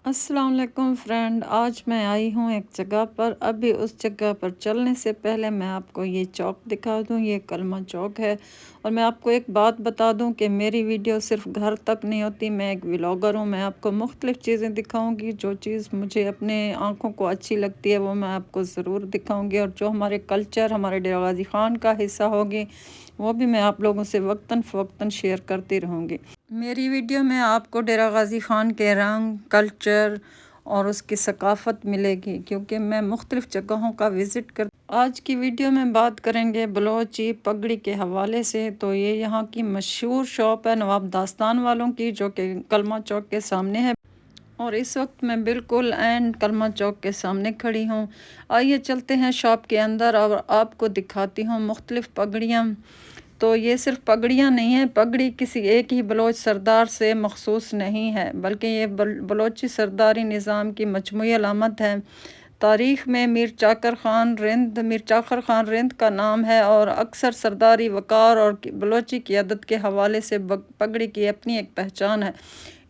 السلام علیکم فرینڈ، آج میں آئی ہوں ایک جگہ پر۔ ابھی اس جگہ پر چلنے سے پہلے میں آپ کو یہ چوک دکھا دوں۔ یہ کلمہ چوک ہے، اور میں آپ کو ایک بات بتا دوں کہ میری ویڈیو صرف گھر تک نہیں ہوتی۔ میں ایک ولاگر ہوں، میں آپ کو مختلف چیزیں دکھاؤں گی۔ جو چیز مجھے اپنے آنکھوں کو اچھی لگتی ہے وہ میں آپ کو ضرور دکھاؤں گی، اور جو ہمارے کلچر، ہمارے ڈیرہ غازی خان کا حصہ ہوگی وہ بھی میں آپ لوگوں سے وقتاً فوقتاً شیئر کرتی رہوں گی۔ میری ویڈیو میں آپ کو ڈیرہ غازی خان کے رنگ، کلچر اور اس کی ثقافت ملے گی، کیونکہ میں مختلف جگہوں کا وزٹ کرتی ہوں۔ آج کی ویڈیو میں بات کریں گے بلوچی پگڑی کے حوالے سے۔ تو یہ یہاں کی مشہور شاپ ہے نواب داستان والوں کی، جو کہ کلمہ چوک کے سامنے ہے، اور اس وقت میں بالکل عین کلمہ چوک کے سامنے کھڑی ہوں۔ آئیے چلتے ہیں شاپ کے اندر اور آپ کو دکھاتی ہوں مختلف پگڑیاں۔ تو یہ صرف پگڑیاں نہیں ہیں، پگڑی کسی ایک ہی بلوچ سردار سے مخصوص نہیں ہے، بلکہ یہ بلوچی سرداری نظام کی مجموعی علامت ہے۔ تاریخ میں میر چاکر خان رند کا نام ہے، اور اکثر سرداری وقار اور بلوچی قیادت کے حوالے سے پگڑی کی اپنی ایک پہچان ہے۔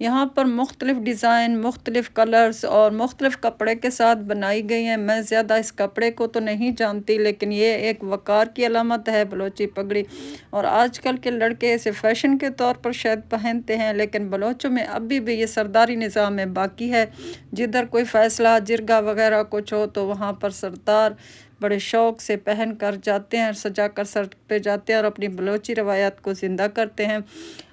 یہاں پر مختلف ڈیزائن، مختلف کلرز اور مختلف کپڑے کے ساتھ بنائی گئی ہیں۔ میں زیادہ اس کپڑے کو تو نہیں جانتی، لیکن یہ ایک وقار کی علامت ہے بلوچی پگڑی، اور آج کل کے لڑکے اسے فیشن کے طور پر شاید پہنتے ہیں، لیکن بلوچوں میں ابھی بھی یہ سرداری نظام میں باقی ہے۔ جدھر کوئی فیصلہ، جرگہ وغیرہ کچھ ہو تو وہاں پر سردار بڑے شوق سے پہن کر جاتے ہیں، سجا کر سر پہ جاتے ہیں اور اپنی بلوچی روایات کو زندہ کرتے ہیں۔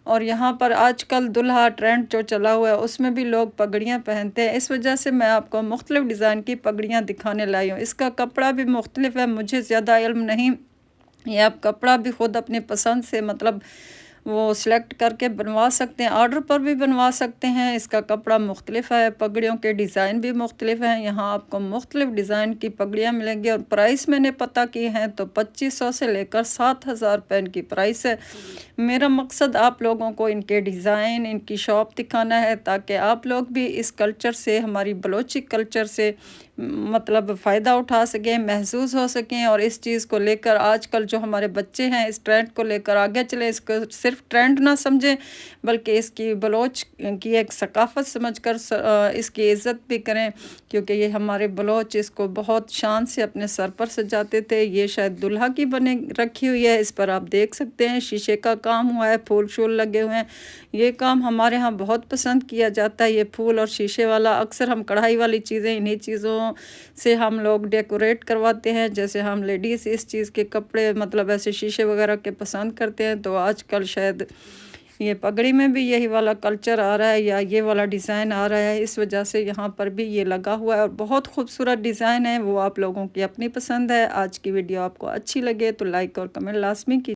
اور یہاں پر آج کل دلہا ٹرینڈ جو چلا ہوا ہے اس میں بھی لوگ پگڑیاں پہنتے ہیں، اس وجہ سے میں آپ کو مختلف ڈیزائن کی پگڑیاں دکھانے لائی ہوں۔ اس کا کپڑا بھی مختلف ہے، مجھے زیادہ علم نہیں، یہ آپ کپڑا بھی خود اپنی پسند سے وہ سلیکٹ کر کے بنوا سکتے ہیں، آرڈر پر بھی بنوا سکتے ہیں۔ اس کا کپڑا مختلف ہے، پگڑیوں کے ڈیزائن بھی مختلف ہیں۔ یہاں آپ کو مختلف ڈیزائن کی پگڑیاں ملیں گی، اور پرائس میں نے پتہ کی ہیں تو 2500 سے لے کر 7000 روپے ان کی پرائس ہے۔ میرا مقصد آپ لوگوں کو ان کے ڈیزائن، ان کی شاپ دکھانا ہے، تاکہ آپ لوگ بھی اس کلچر سے، ہماری بلوچی کلچر سے فائدہ اٹھا سکیں، محظوظ ہو سکیں، اور اس چیز کو لے کر آج کل جو ہمارے بچے ہیں اس ٹرینڈ کو لے کر آگے چلیں۔ اس کو صرف ٹرینڈ نہ سمجھیں، بلکہ اس کی بلوچ کی ایک ثقافت سمجھ کر اس کی عزت بھی کریں، کیونکہ یہ ہمارے بلوچ اس کو بہت شان سے اپنے سر پر سجاتے تھے۔ یہ شاید دلہا کی بنے رکھی ہوئی ہے، اس پر آپ دیکھ سکتے ہیں شیشے کا کام ہوا ہے، پھول شول لگے ہوئے ہیں۔ یہ کام ہمارے ہاں بہت پسند کیا جاتا ہے، یہ پھول اور شیشے والا۔ اکثر ہم کڑھائی والی چیزیں، انہی چیزوں سے ہم لوگ ڈیکوریٹ کرواتے ہیں، جیسے ہم لیڈیز اس چیز کے کپڑے ایسے شیشے وغیرہ کے پسند کرتے ہیں۔ تو آج کل شاید یہ پگڑی میں بھی یہی والا کلچر آ رہا ہے، یا یہ والا ڈیزائن آ رہا ہے، اس وجہ سے یہاں پر بھی یہ لگا ہوا ہے، اور بہت خوبصورت ڈیزائن ہے، وہ آپ لوگوں کی اپنی پسند ہے۔ آج کی ویڈیو آپ کو اچھی لگے تو لائک اور کمنٹ لازمی کیجیے۔